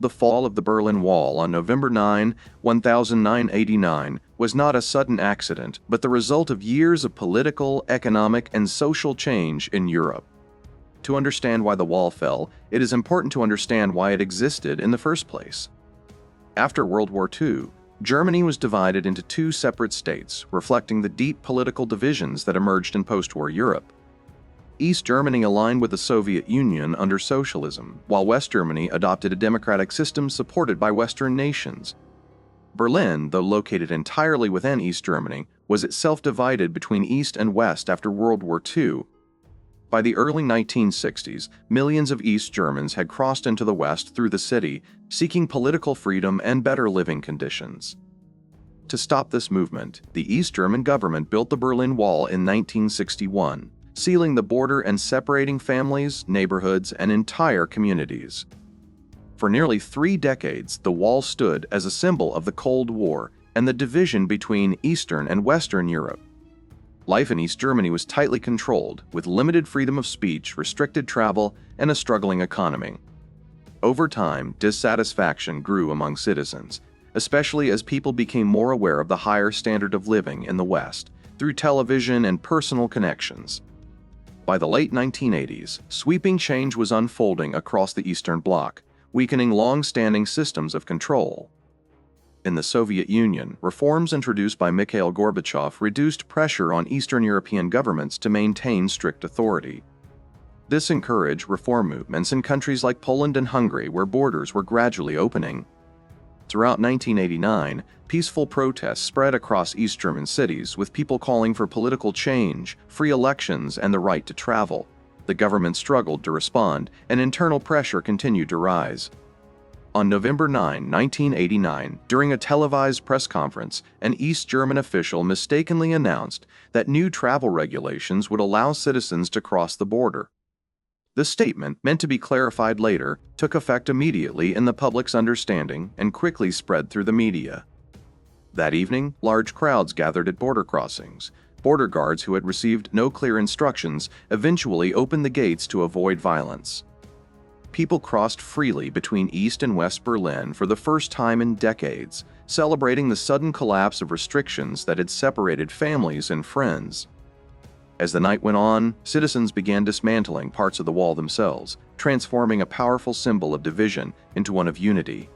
The fall of the Berlin Wall on November 9, 1989, was not a sudden accident, but the result of years of political, economic, and social change in Europe. To understand why the wall fell, it is important to understand why it existed in the first place. After World War II, Germany was divided into two separate states, reflecting the deep political divisions that emerged in post-war Europe. East Germany aligned with the Soviet Union under socialism, while West Germany adopted a democratic system supported by Western nations. Berlin, though located entirely within East Germany, was itself divided between East and West after World War II. By the early 1960s, millions of East Germans had crossed into the West through the city, seeking political freedom and better living conditions. To stop this movement, the East German government built the Berlin Wall in 1961, sealing the border and separating families, neighborhoods, and entire communities. For nearly 3 decades, the wall stood as a symbol of the Cold War and the division between Eastern and Western Europe. Life in East Germany was tightly controlled, with limited freedom of speech, restricted travel, and a struggling economy. Over time, dissatisfaction grew among citizens, especially as people became more aware of the higher standard of living in the West through television and personal connections. By the late 1980s, sweeping change was unfolding across the Eastern Bloc, weakening long-standing systems of control. In the Soviet Union, reforms introduced by Mikhail Gorbachev reduced pressure on Eastern European governments to maintain strict authority. This encouraged reform movements in countries like Poland and Hungary, where borders were gradually opening. Throughout 1989, peaceful protests spread across East German cities, with people calling for political change, free elections, and the right to travel. The government struggled to respond, and internal pressure continued to rise. On November 9, 1989, during a televised press conference, an East German official mistakenly announced that new travel regulations would allow citizens to cross the border. The statement, meant to be clarified later, took effect immediately in the public's understanding and quickly spread through the media. That evening, large crowds gathered at border crossings. Border guards who had received no clear instructions eventually opened the gates to avoid violence. People crossed freely between East and West Berlin for the first time in decades, celebrating the sudden collapse of restrictions that had separated families and friends. As the night went on, citizens began dismantling parts of the wall themselves, transforming a powerful symbol of division into one of unity.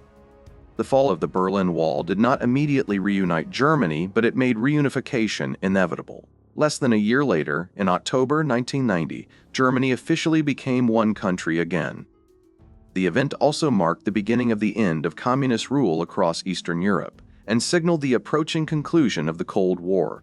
The fall of the Berlin Wall did not immediately reunite Germany, but it made reunification inevitable. Less than a year later, in October 1990, Germany officially became one country again. The event also marked the beginning of the end of communist rule across Eastern Europe and signaled the approaching conclusion of the Cold War.